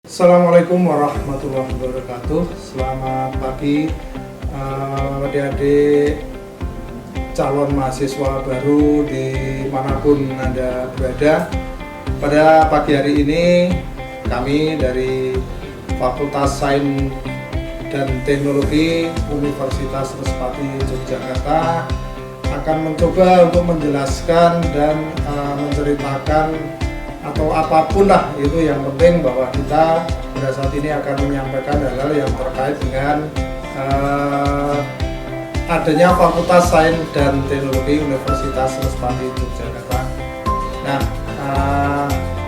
Assalamualaikum warahmatullahi wabarakatuh. Selamat pagi adik-adik calon mahasiswa baru dimanapun Anda berada. Pada pagi hari ini kami dari Fakultas Sains dan Teknologi Universitas Respati Yogyakarta akan mencoba untuk menjelaskan dan menceritakan atau apapun lah itu, yang penting bahwa kita pada saat ini akan menyampaikan hal-hal yang terkait dengan adanya Fakultas Sains dan Teknologi Universitas Respati Yogyakarta. Nah,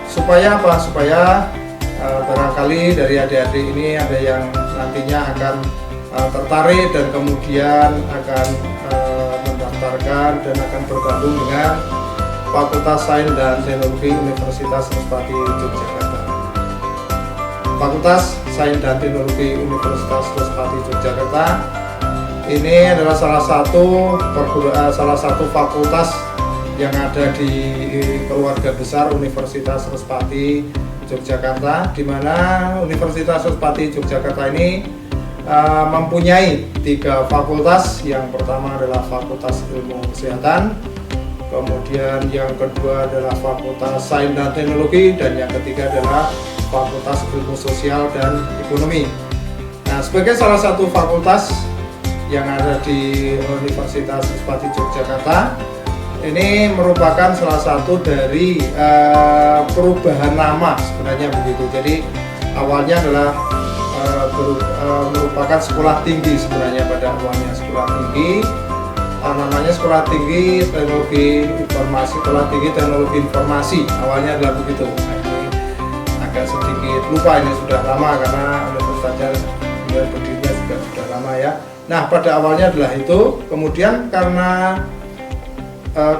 supaya apa? Supaya barangkali dari adik-adik ini ada yang nantinya akan tertarik dan kemudian akan mendaftarkan dan akan bergabung dengan Fakultas Sains dan Teknologi Universitas Respati Yogyakarta. Fakultas Sains dan Teknologi Universitas Respati Yogyakarta ini adalah salah satu fakultas yang ada di keluarga besar Universitas Respati Yogyakarta, di mana Universitas Respati Yogyakarta ini mempunyai 3 fakultas. Yang pertama adalah Fakultas Ilmu Kesehatan, kemudian yang kedua adalah Fakultas Sains dan Teknologi, dan yang ketiga adalah Fakultas Ilmu Sosial dan Ekonomi. Nah, sebagai salah satu fakultas yang ada di Universitas Respati Yogyakarta, ini merupakan salah satu dari perubahan nama sebenarnya begitu. Jadi awalnya adalah merupakan sekolah tinggi sebenarnya, pada awalnya sekolah tinggi. Namanya Sekolah Tinggi Teknologi Informasi, Sekolah Tinggi Teknologi Informasi, awalnya adalah begitu. Nah, ini agak sedikit lupa, ini sudah lama karena universitasnya berdirinya juga sudah lama ya. Nah, pada awalnya adalah itu, kemudian karena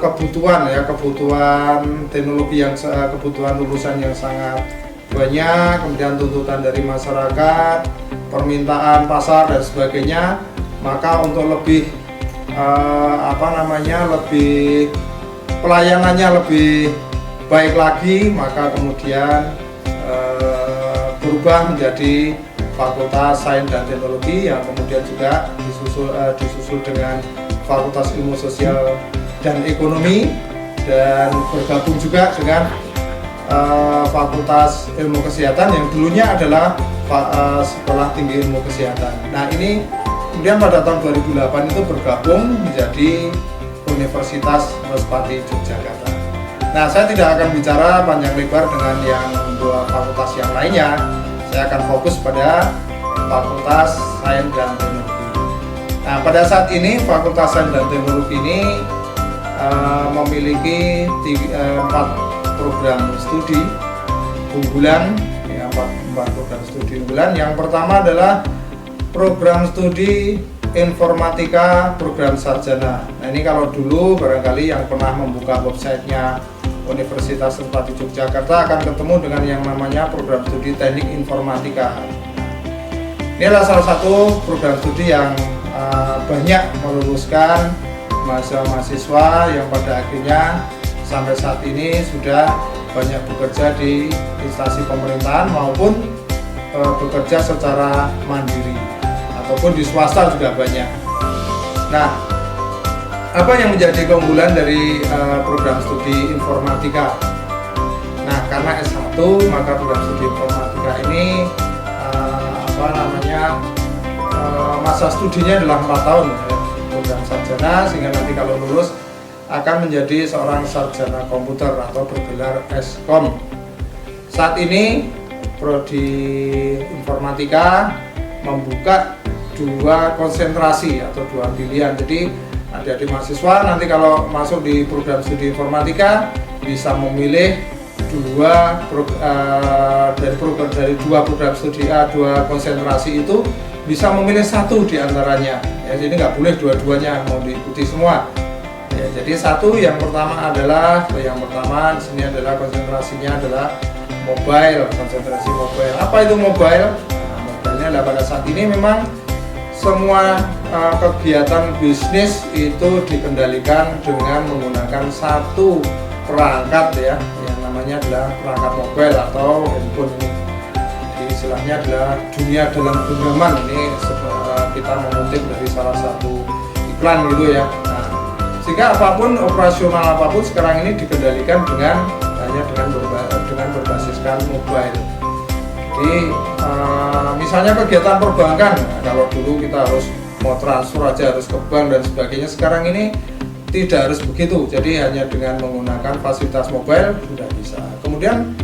kebutuhan teknologi yang kebutuhan lulusan yang sangat banyak, kemudian tuntutan dari masyarakat, permintaan pasar dan sebagainya, maka untuk lebih lebih pelayanannya lebih baik lagi, maka kemudian berubah menjadi Fakultas Sains dan Teknologi, yang kemudian juga disusul dengan Fakultas Ilmu Sosial dan Ekonomi, dan bergabung juga dengan Fakultas Ilmu Kesehatan yang dulunya adalah Sekolah Tinggi Ilmu Kesehatan. Nah, ini kemudian pada tahun 2008 itu bergabung menjadi Universitas Respati Yogyakarta. Nah, saya tidak akan bicara panjang lebar dengan yang 2 fakultas yang lainnya. Saya akan fokus pada Fakultas Sains dan Teknologi. Nah, pada saat ini Fakultas Sains dan Teknologi ini memiliki 4 program studi unggulan, ya, 4 program studi unggulan. Yang pertama adalah program studi Informatika Program Sarjana. Nah, ini kalau dulu barangkali yang pernah membuka websitenya Universitas Respati Yogyakarta akan ketemu dengan yang namanya program studi Teknik Informatika. Ini adalah salah satu program studi yang banyak meluluskan mahasiswa yang pada akhirnya sampai saat ini sudah banyak bekerja di instansi pemerintahan maupun bekerja secara mandiri, ataupun di swasta juga banyak. Nah, apa yang menjadi keunggulan dari program studi Informatika? Nah, karena S1 maka program studi Informatika ini masa studinya adalah 4 tahun ya, program sarjana, sehingga nanti kalau lulus akan menjadi seorang sarjana komputer atau bergelar Eskom. Saat ini prodi Informatika membuka 2 konsentrasi atau 2 pilihan. Jadi adik-adik mahasiswa nanti kalau masuk di program studi Informatika bisa memilih dari dua program studi 2 konsentrasi itu bisa memilih 1 di antaranya ya. Jadi nggak boleh dua-duanya mau diikuti semua ya. Jadi yang pertama di sini adalah konsentrasinya adalah mobile, konsentrasi mobile. Apa itu mobile? Nah, mobile-nya adalah pada saat ini memang semua kegiatan bisnis itu dikendalikan dengan menggunakan 1 perangkat ya, yang namanya adalah perangkat mobile atau handphone ini. Jadi istilahnya adalah dunia dalam genggaman. Ini kita mengutip dari salah satu iklan gitu ya. Nah, sehingga apapun operasional apapun sekarang ini dikendalikan hanya dengan berbasiskan mobile. Jadi misalnya kegiatan perbankan, nah, kalau dulu kita harus mau transfer aja harus ke bank dan sebagainya, sekarang ini tidak harus begitu. Jadi hanya dengan menggunakan fasilitas mobile sudah bisa. Kemudian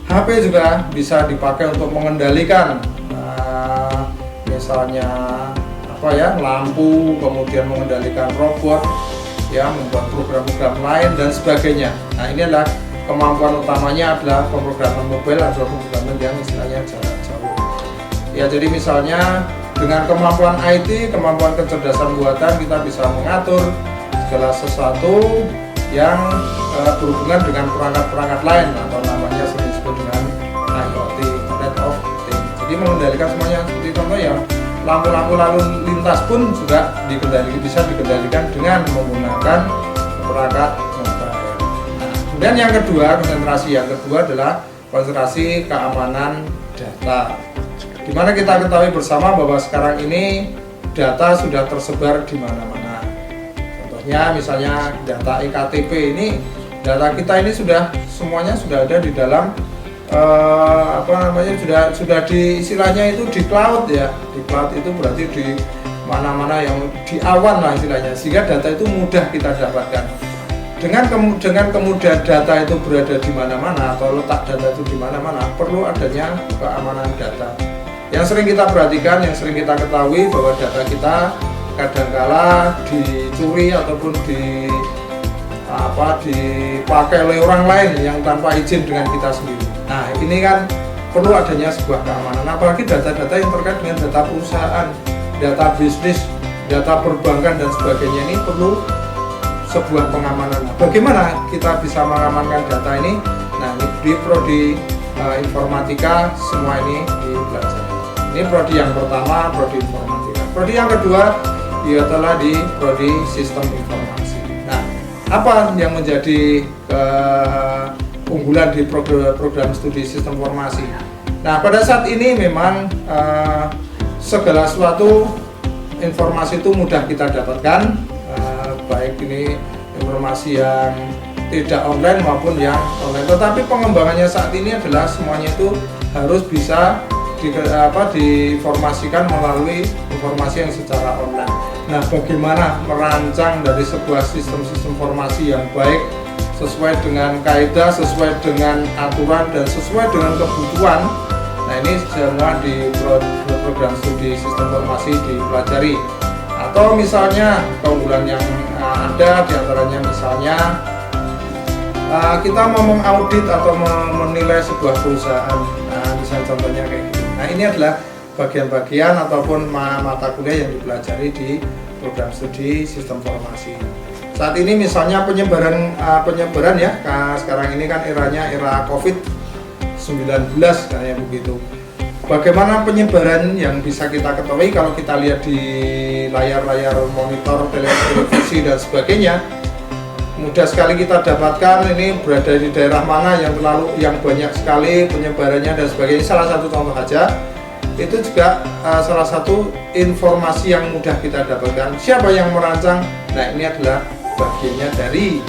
HP juga bisa dipakai untuk mengendalikan misalnya lampu, kemudian mengendalikan robot, ya, membuat program-program lain dan sebagainya. Nah, ini adalah kemampuan utamanya adalah pemrograman mobile atau pemrograman yang istilahnya jarak jauh. Ya, jadi misalnya dengan kemampuan IT, kemampuan kecerdasan buatan, kita bisa mengatur segala sesuatu yang berhubungan dengan perangkat-perangkat lain atau namanya sering disebut dengan IoT, Internet of Things. Jadi mengendalikan semuanya. Seperti contoh ya, lampu-lampu lalu lintas pun juga bisa dikendalikan dengan menggunakan perangkat mobile. Kemudian yang kedua adalah konsentrasi keamanan data. Dimana kita ketahui bersama bahwa sekarang ini data sudah tersebar di mana-mana. Contohnya misalnya data EKTP ini, data kita ini semuanya sudah ada di dalam sudah di istilahnya itu di cloud ya. Di cloud itu berarti di mana-mana yang di awan lah istilahnya, sehingga data itu mudah kita dapatkan. Dengan kemudian data itu berada di mana-mana atau letak data itu di mana-mana, perlu adanya keamanan data. Yang sering kita perhatikan, yang sering kita ketahui bahwa data kita kadangkala dicuri ataupun dipakai oleh orang lain yang tanpa izin dengan kita sendiri. Nah, ini kan perlu adanya sebuah keamanan, apalagi data-data yang terkait dengan data perusahaan, data bisnis, data perbankan dan sebagainya, ini perlu sebuah pengamanan. Bagaimana kita bisa mengamankan data ini? Nah, ini di prodi informatika semua ini dipelajari. Ini prodi yang pertama, prodi informatika. Prodi yang kedua ialah di prodi sistem informasi. Nah, apa yang menjadi keunggulan di program studi sistem informasi? Nah, pada saat ini memang segala sesuatu informasi itu mudah kita dapatkan, baik ini informasi yang tidak online maupun yang online. Tetapi pengembangannya saat ini adalah semuanya itu harus bisa diinformasikan melalui informasi yang secara online. Nah, bagaimana merancang dari sebuah sistem-sistem informasi yang baik, sesuai dengan kaidah, sesuai dengan aturan dan sesuai dengan kebutuhan. Nah, ini semua di program studi sistem informasi dipelajari. Atau misalnya keunggulan yang ada diantaranya misalnya kita mau mengaudit atau menilai sebuah perusahaan. Nah, misalnya contohnya kayak gitu. Nah, ini adalah bagian-bagian ataupun mata kuliah yang dipelajari di program studi sistem informasi. Saat ini misalnya penyebaran ya, sekarang ini kan era COVID-19 kayak begitu. Bagaimana penyebaran yang bisa kita ketahui kalau kita lihat di layar-layar monitor televisi dan sebagainya, mudah sekali kita dapatkan ini berada di daerah mana yang banyak sekali penyebarannya dan sebagainya. Salah satu contoh aja, itu juga salah satu informasi yang mudah kita dapatkan. Siapa yang merancang? Nah, ini adalah bagiannya dari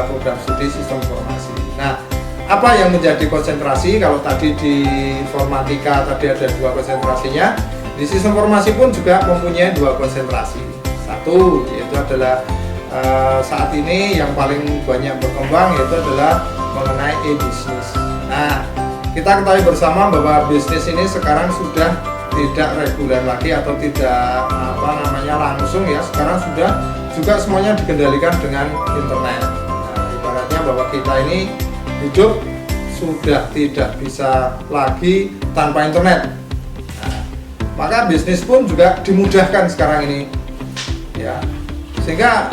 program studi sistem informasi. Nah, apa yang menjadi konsentrasi? Kalau tadi di informatika tadi ada 2 konsentrasinya, di sistem informasi pun juga mempunyai 2 konsentrasi. Satu yaitu adalah saat ini yang paling banyak berkembang yaitu adalah mengenai e-bisnis. Nah, kita ketahui bersama bahwa bisnis ini sekarang sudah tidak reguler lagi atau tidak langsung ya. Sekarang sudah juga semuanya dikendalikan dengan internet. Nah, ibaratnya bahwa kita ini hidup sudah tidak bisa lagi tanpa internet. Nah, maka bisnis pun juga dimudahkan sekarang ini, ya. Sehingga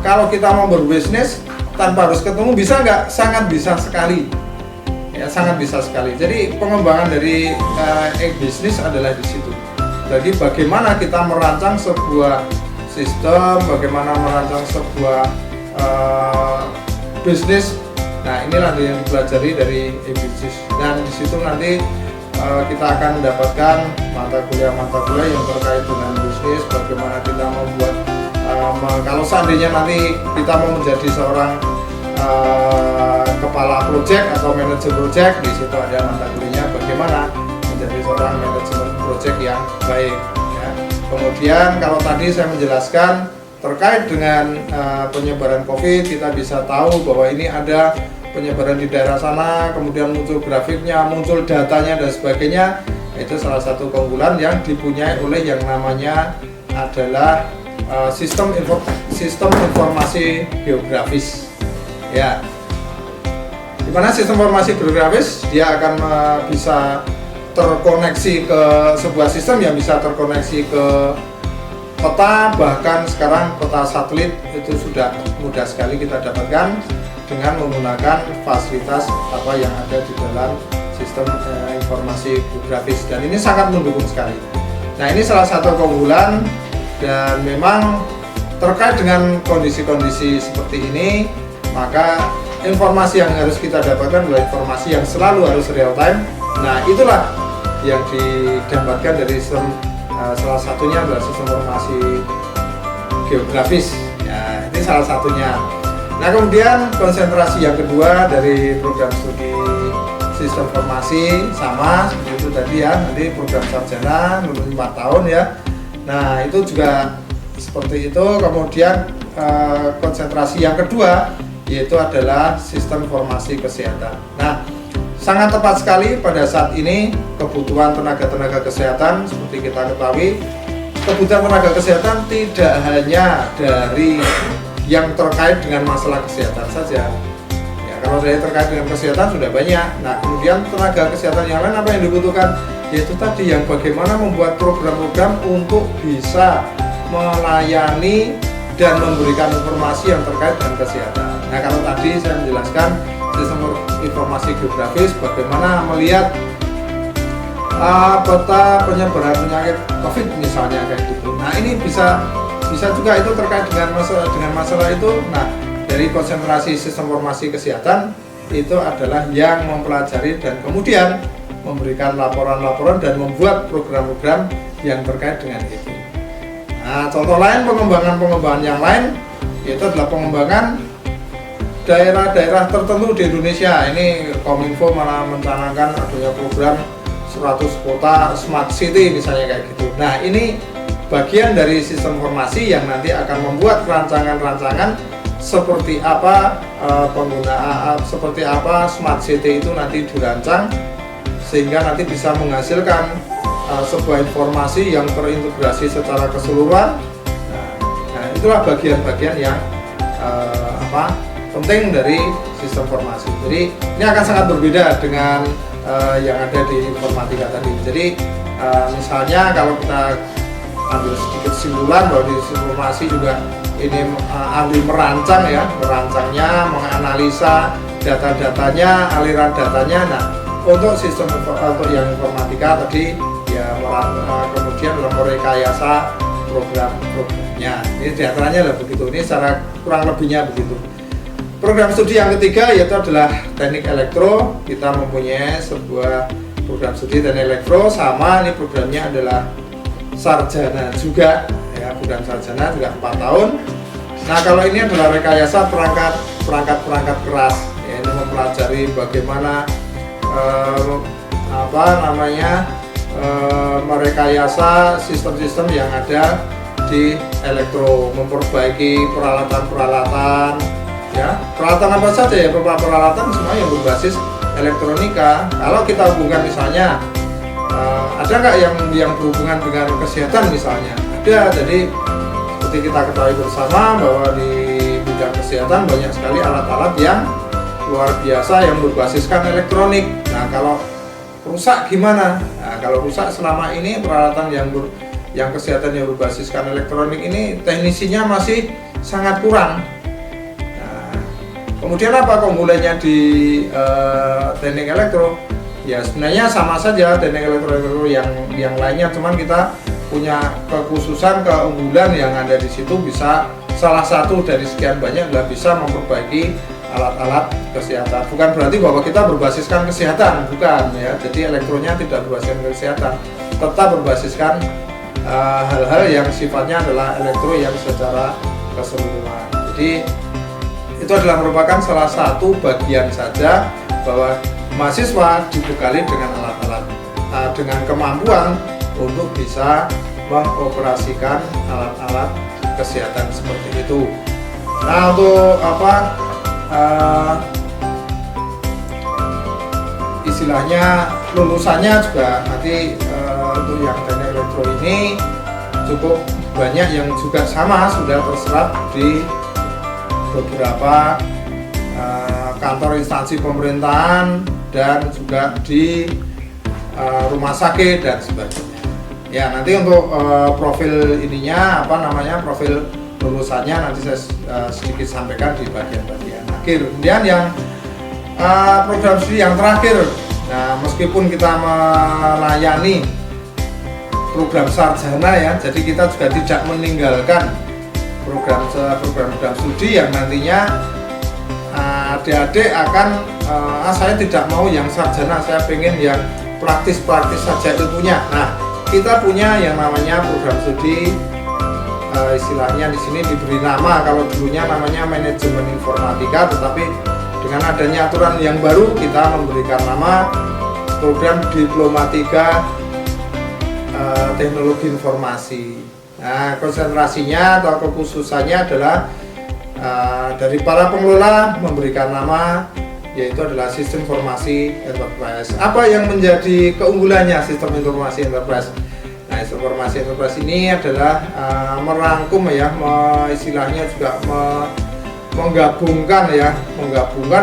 kalau kita mau berbisnis tanpa harus ketemu bisa nggak? Sangat bisa sekali, ya, sangat bisa sekali. Jadi pengembangan dari bisnis adalah di situ. Jadi bagaimana kita merancang sebuah sistem, bagaimana merancang sebuah bisnis. Nah, inilah yang dipelajari dari e-bisnis, dan di situ nanti kita akan mendapatkan mata kuliah yang terkait dengan bisnis, bagaimana kita membuat kalau seandainya nanti kita mau menjadi seorang kepala project atau manajer project, di situ ada mata kuliahnya bagaimana menjadi seorang manajer project yang baik ya. Kemudian kalau tadi saya menjelaskan terkait dengan penyebaran COVID, kita bisa tahu bahwa ini ada penyebaran di daerah sana, kemudian muncul grafiknya, muncul datanya dan sebagainya. Itu salah satu keunggulan yang dipunyai oleh yang namanya adalah sistem informasi geografis ya. Dimana sistem informasi geografis dia akan bisa terkoneksi ke sebuah sistem yang bisa terkoneksi ke peta, bahkan sekarang peta satelit itu sudah mudah sekali kita dapatkan dengan menggunakan fasilitas apa yang ada di dalam sistem informasi geografis, dan ini sangat mendukung sekali. Nah, ini salah satu keunggulan, dan memang terkait dengan kondisi-kondisi seperti ini, maka informasi yang harus kita dapatkan adalah informasi yang selalu harus real time. Nah, itulah yang didapatkan dari sistem, salah satunya adalah sistem informasi geografis ya, ini salah satunya. Nah, kemudian konsentrasi yang kedua dari program studi sistem informasi sama seperti itu tadi ya, nanti program sarjana 4 tahun ya. Nah, itu juga seperti itu. Kemudian konsentrasi yang kedua yaitu adalah sistem informasi kesehatan. Nah, sangat tepat sekali pada saat ini kebutuhan tenaga kesehatan, seperti kita ketahui, kebutuhan tenaga kesehatan tidak hanya dari yang terkait dengan masalah kesehatan saja ya. Kalau saya terkait dengan kesehatan sudah banyak. Nah, kemudian tenaga kesehatan yang lain apa yang dibutuhkan, yaitu tadi yang bagaimana membuat program-program untuk bisa melayani dan memberikan informasi yang terkait dengan kesehatan. Nah, kalau tadi saya menjelaskan sistem informasi geografis, bagaimana melihat peta penyebaran penyakit COVID misalnya kayak gitu. Nah, ini bisa juga itu terkait dengan masalah itu. Nah, dari konsentrasi sistem informasi kesehatan itu adalah yang mempelajari dan kemudian memberikan laporan-laporan dan membuat program-program yang terkait dengan itu. Nah, contoh lain pengembangan yang lain yaitu adalah pengembangan daerah-daerah tertentu di Indonesia. Ini Kominfo malah mencanangkan adanya program 100 kota smart city misalnya kayak gitu. Nah, ini bagian dari sistem informasi yang nanti akan membuat rancangan-rancangan seperti apa penggunaan, seperti apa smart city itu nanti dirancang sehingga nanti bisa menghasilkan sebuah informasi yang terintegrasi secara keseluruhan. Nah, itulah bagian-bagian yang penting dari sistem informasi. Jadi ini akan sangat berbeda dengan yang ada di informatika tadi. Jadi misalnya kalau kita ambil sedikit simpulan bahwa di sistem informasi juga ini ahli merancang ya, merancangnya, menganalisa data-datanya, aliran datanya. Nah, untuk sistem untuk yang informatika tadi ya kemudian merekayasa program-programnya. Ini diantaranya lah begitu. Ini secara kurang lebihnya begitu. Program studi yang ketiga yaitu adalah teknik elektro. Kita mempunyai sebuah program studi teknik elektro, sama ini programnya adalah sarjana juga ya, program sarjana juga 4 tahun. Nah, kalau ini adalah rekayasa perangkat keras ya, ini mempelajari bagaimana merekayasa sistem-sistem yang ada di elektro, memperbaiki peralatan-peralatan ya, peralatan apa saja ya, peralatan semua yang berbasis elektronika. Kalau kita hubungkan misalnya ada nggak yang berhubungan dengan kesehatan misalnya? Ada. Jadi seperti kita ketahui bersama bahwa di bidang kesehatan banyak sekali alat-alat yang luar biasa yang berbasiskan elektronik. Nah, kalau rusak gimana? Nah, kalau rusak selama ini peralatan yang kesehatan yang berbasiskan elektronik ini teknisinya masih sangat kurang. Kemudian apa keunggulannya di teknik elektro? Ya sebenarnya sama saja teknik elektro yang lainnya, cuman kita punya kekhususan, keunggulan yang ada di situ bisa salah satu dari sekian banyak adalah bisa memperbaiki alat-alat kesehatan. Bukan berarti bahwa kita berbasiskan kesehatan, bukan ya. Jadi elektronya tidak berbasiskan kesehatan, tetap berbasiskan hal-hal yang sifatnya adalah elektro yang secara keseluruhan. Jadi itu adalah merupakan salah satu bagian saja bahwa mahasiswa dibekali dengan alat-alat dengan kemampuan untuk bisa mengoperasikan alat-alat kesehatan seperti itu. Nah, untuk istilahnya lulusannya juga nanti untuk yang teknik elektro ini cukup banyak yang juga sama sudah terserap di beberapa kantor instansi pemerintahan dan juga di rumah sakit dan sebagainya. Ya, nanti untuk profil ininya profil lulusannya nanti saya sedikit sampaikan di bagian-bagian akhir. Kemudian yang program studi yang terakhir, nah meskipun kita melayani program sarjana ya, jadi kita juga tidak meninggalkan program studi yang nantinya adik-adik akan saya tidak mau yang sarjana, saya pengen yang praktis-praktis saja ilmunya. Nah, kita punya yang namanya program studi, istilahnya di sini diberi nama, kalau dulunya namanya manajemen informatika, tetapi dengan adanya aturan yang baru kita memberikan nama program Diploma 3 Teknologi Informasi. Nah, konsentrasinya atau kekhususannya adalah dari para pengelola memberikan nama yaitu adalah sistem informasi enterprise. Apa yang menjadi keunggulannya sistem informasi enterprise? Nah, sistem informasi enterprise ini adalah merangkum ya, istilahnya juga menggabungkan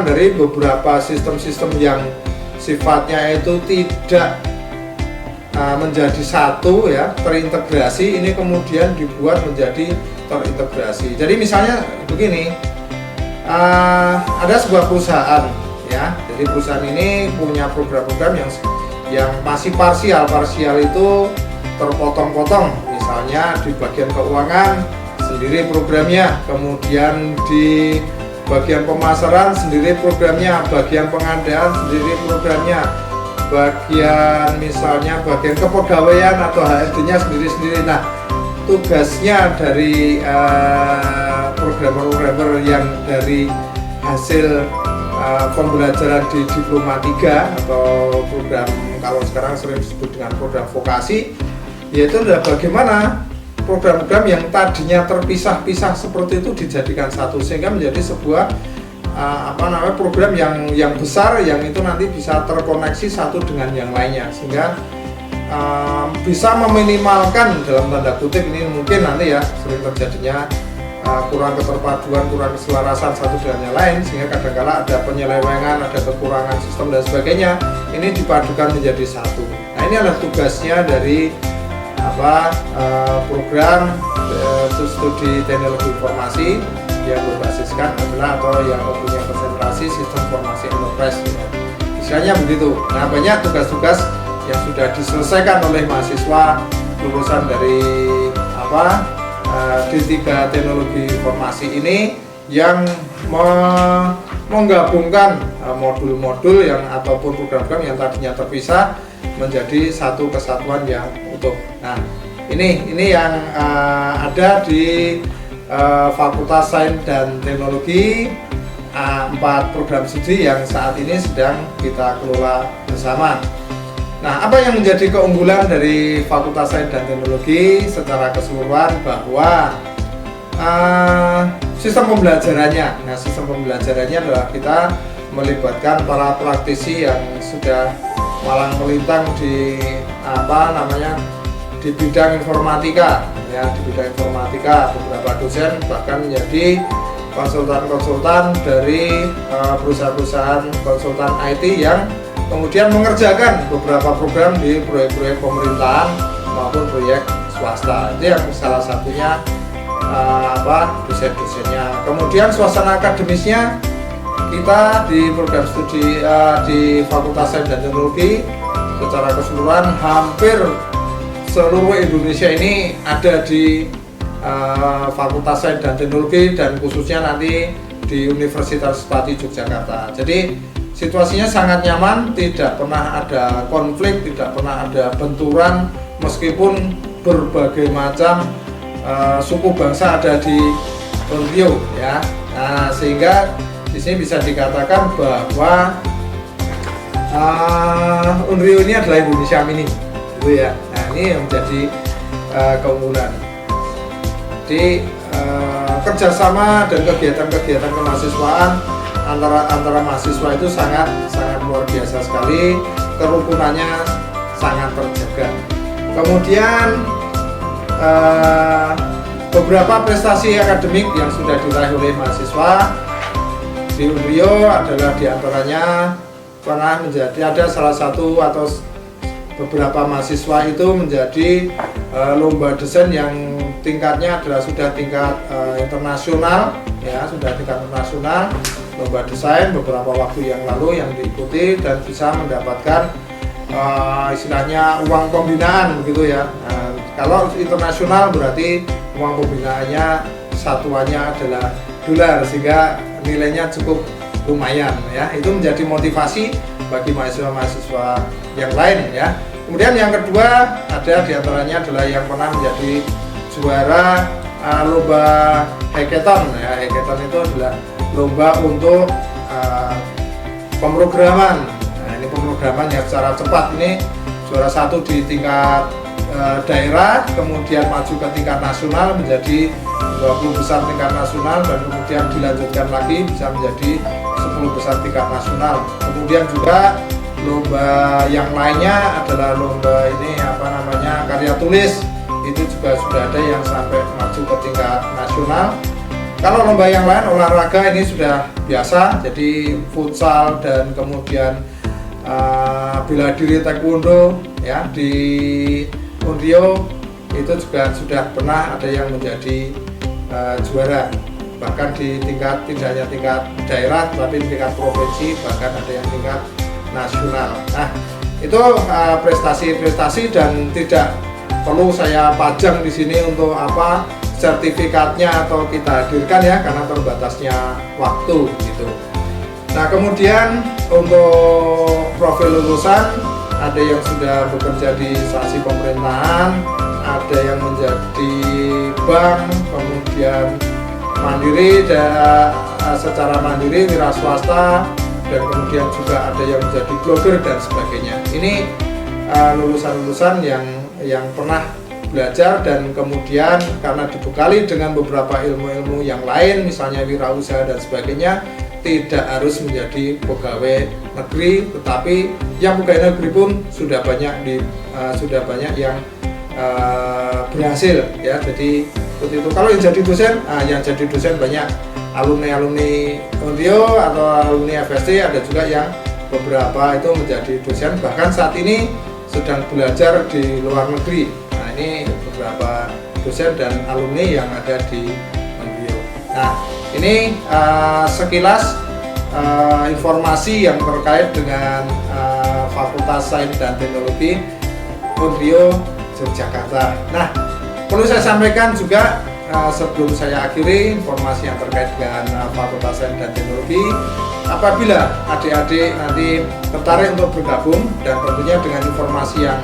dari beberapa sistem-sistem yang sifatnya itu tidak menjadi satu ya, terintegrasi, ini kemudian dibuat menjadi terintegrasi. Jadi misalnya begini, ada sebuah perusahaan ya, jadi perusahaan ini punya program-program yang masih parsial itu terpotong-potong, misalnya di bagian keuangan sendiri programnya, kemudian di bagian pemasaran sendiri programnya, bagian pengadaan sendiri programnya, bagian kepegawaian atau HRD-nya sendiri-sendiri. Nah, tugasnya dari programmer yang dari hasil pembelajaran di Diploma 3 atau program, kalau sekarang sering disebut dengan program vokasi, yaitu adalah bagaimana program-program yang tadinya terpisah-pisah seperti itu dijadikan satu sehingga menjadi sebuah program yang besar, yang itu nanti bisa terkoneksi satu dengan yang lainnya, sehingga bisa meminimalkan dalam tanda kutip ini mungkin nanti ya sering terjadinya kurang keterpaduan, kurang keselarasan satu dengan yang lain, sehingga kadang-kala ada penyelewengan, ada kekurangan sistem dan sebagainya. Ini dipadukan menjadi satu. Nah, ini adalah tugasnya dari program studi teknologi informasi yang berbasiskan adalah atau yang mempunyai konsentrasi sistem informasi enterprise. Istilahnya begitu. Nah, banyak tugas-tugas yang sudah diselesaikan oleh mahasiswa lulusan dari D3 Teknologi Informasi ini yang menggabungkan modul-modul yang ataupun program-program yang tadinya terpisah menjadi satu kesatuan yang utuh. Nah, ini yang ada di Fakultas Sains dan Teknologi, 4 program studi yang saat ini sedang kita kelola bersama. Nah, apa yang menjadi keunggulan dari Fakultas Sains dan Teknologi secara keseluruhan bahwa sistem pembelajarannya. Nah, sistem pembelajarannya adalah kita melibatkan para praktisi yang sudah malang melintang di di bidang informatika ya, di bidang informatika. Beberapa dosen bahkan menjadi konsultan-konsultan dari perusahaan-perusahahan konsultan IT yang kemudian mengerjakan beberapa program di proyek-proyek pemerintahan maupun proyek swasta. Itu yang salah satunya dosen-dosennya. Kemudian suasana akademisnya kita di program studi di Fakultas Sains dan Teknologi secara keseluruhan hampir seluruh Indonesia ini ada di Fakultas Sains dan Teknologi, dan khususnya nanti di Universitas Pati Yogyakarta. Jadi situasinya sangat nyaman, tidak pernah ada konflik, tidak pernah ada benturan, meskipun berbagai macam suku bangsa ada di Unrio ya. Nah, sehingga di sini bisa dikatakan bahwa Unrio ini adalah Indonesia mini, gitu ya. Nah, ini yang menjadi keunggulan. Di kerjasama dan kegiatan-kegiatan kemahasiswaan antara mahasiswa itu sangat luar biasa sekali, kerukunannya sangat terjaga. Kemudian beberapa prestasi akademik yang sudah diraih oleh mahasiswa di Unrio adalah diantaranya pernah menjadi ada salah satu atau beberapa mahasiswa itu menjadi lomba desain yang tingkatnya adalah sudah tingkat internasional ya, sudah tingkat internasional, lomba desain beberapa waktu yang lalu yang diikuti dan bisa mendapatkan istilahnya uang pembinaan begitu ya. Kalau internasional berarti uang pembinaannya satuannya adalah dolar, sehingga nilainya cukup lumayan ya. Itu menjadi motivasi bagi mahasiswa-mahasiswa yang lain ya. Kemudian yang kedua ada diantaranya adalah yang pernah menjadi juara lomba hackathon ya. Hackathon itu adalah lomba untuk pemrograman. Nah, ini pemrograman yang secara cepat, ini juara satu di tingkat daerah, kemudian maju ke tingkat nasional menjadi 20 besar tingkat nasional, dan kemudian dilanjutkan lagi bisa menjadi 10 besar tingkat nasional. Kemudian juga lomba yang lainnya adalah lomba ini karya tulis, itu juga sudah ada yang sampai maju ke tingkat nasional. Kalau lomba yang lain olahraga ini sudah biasa, jadi futsal dan kemudian bela diri taekwondo ya di Unrio itu juga sudah pernah ada yang menjadi juara, bahkan di tingkat tidak hanya tingkat daerah tapi tingkat provinsi, bahkan ada yang tingkat nasional. Nah, itu prestasi-prestasi dan tidak perlu saya pajang di sini untuk apa sertifikatnya atau kita hadirkan ya, karena terbatasnya waktu gitu. Nah, kemudian untuk profil lulusan ada yang sudah bekerja di instansi pemerintahan, ada yang menjadi bank, kemudian mandiri dan secara mandiri, wira swasta, dan kemudian juga ada yang menjadi blogger dan sebagainya. Ini lulusan-lulusan yang pernah belajar dan kemudian karena dibekali dengan beberapa ilmu-ilmu yang lain, misalnya wirausaha dan sebagainya, tidak harus menjadi pegawai negeri, tetapi yang pegawai negeri pun sudah banyak yang berhasil ya. Jadi seperti itu. Kalau yang jadi dosen banyak alumni Unrio atau alumni FST, ada juga yang beberapa itu menjadi dosen, bahkan saat ini sedang belajar di luar negeri. Nah, ini beberapa dosen dan alumni yang ada di Unrio. Nah, ini sekilas informasi yang terkait dengan Fakultas Sains dan Teknologi Unrio Yogyakarta. Nah, perlu saya sampaikan juga sebelum saya akhiri informasi yang terkait dengan Fakultas Sains dan Teknologi, apabila adik-adik nanti tertarik untuk bergabung dan tentunya dengan informasi yang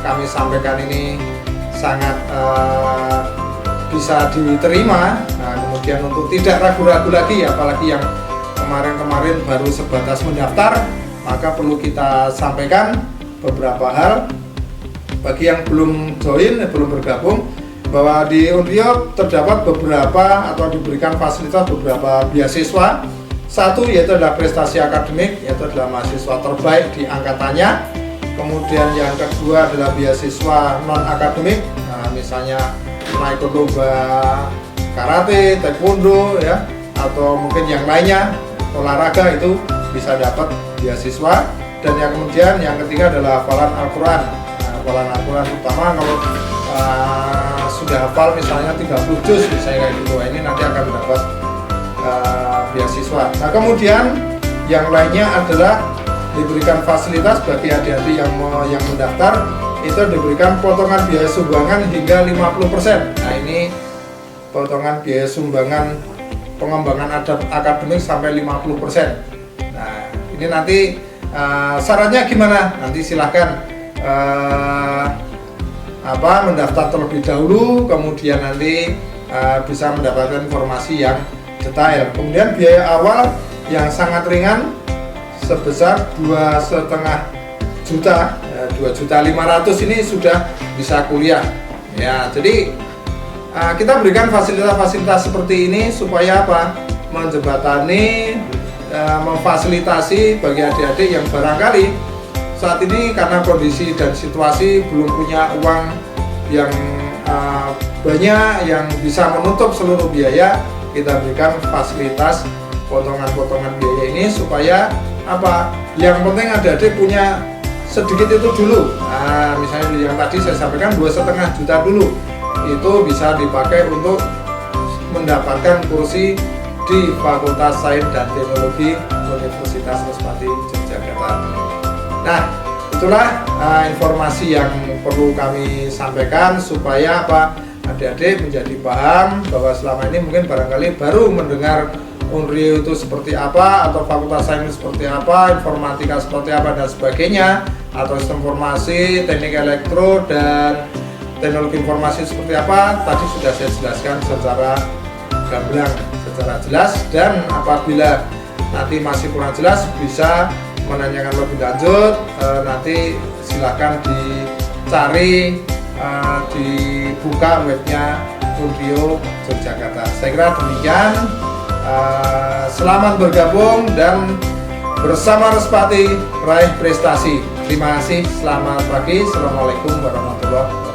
kami sampaikan ini sangat bisa diterima. Nah, kemudian untuk tidak ragu-ragu lagi, apalagi yang kemarin-kemarin baru sebatas mendaftar, maka perlu kita sampaikan beberapa hal bagi yang belum join, belum bergabung, bahwa di Unrio terdapat beberapa atau diberikan fasilitas beberapa beasiswa. Satu yaitu adalah prestasi akademik, yaitu adalah mahasiswa terbaik di angkatannya. Kemudian yang kedua adalah beasiswa non akademik, nah, misalnya ikut lomba karate, taekwondo ya, atau mungkin yang lainnya olahraga, itu bisa dapat beasiswa. Dan yang kemudian yang ketiga adalah hafalan Al-Quran. Nah, hafalan Al-Quran utama kalau sudah hafal misalnya 30 juz misalnya kayak gitu, ini nanti akan mendapat beasiswa. Nah, kemudian yang lainnya adalah diberikan fasilitas bagi adik-adik yang mendaftar, itu diberikan potongan biaya sumbangan hingga 50%. Nah, ini potongan biaya sumbangan pengembangan akademik sampai 50%. Nah, ini nanti syaratnya gimana? Nanti silahkan mendaftar terlebih dahulu, kemudian nanti bisa mendapatkan informasi yang detail. Kemudian biaya awal yang sangat ringan sebesar 2,5 juta, 2.500.000 ini sudah bisa kuliah. Ya, jadi kita berikan fasilitas-fasilitas seperti ini supaya apa? Menjembatani, memfasilitasi bagi adik-adik yang barangkali saat ini karena kondisi dan situasi belum punya uang yang banyak yang bisa menutup seluruh biaya. Kita berikan fasilitas potongan-potongan biaya ini supaya apa? Yang penting adik-adik punya sedikit itu dulu. Nah, misalnya yang tadi saya sampaikan 2,5 juta dulu, itu bisa dipakai untuk mendapatkan kursi di Fakultas Sains dan Teknologi Universitas Respati Yogyakarta. Nah, itulah informasi yang perlu kami sampaikan supaya apa? Adik-adik menjadi paham bahwa selama ini mungkin barangkali baru mendengar Unrio itu seperti apa, atau Fakultas Sains seperti apa, informatika seperti apa dan sebagainya, atau sistem informasi, teknik elektro dan teknologi informasi seperti apa. Tadi sudah saya jelaskan secara gamblang, secara jelas, dan apabila nanti masih kurang jelas bisa menanyakan lebih lanjut, nanti silakan dicari, dibuka webnya Unrio Yogyakarta. Saya kira demikian. Selamat bergabung dan bersama Respati raih prestasi. Terima kasih, selamat pagi, assalamualaikum warahmatullahi wabarakatuh.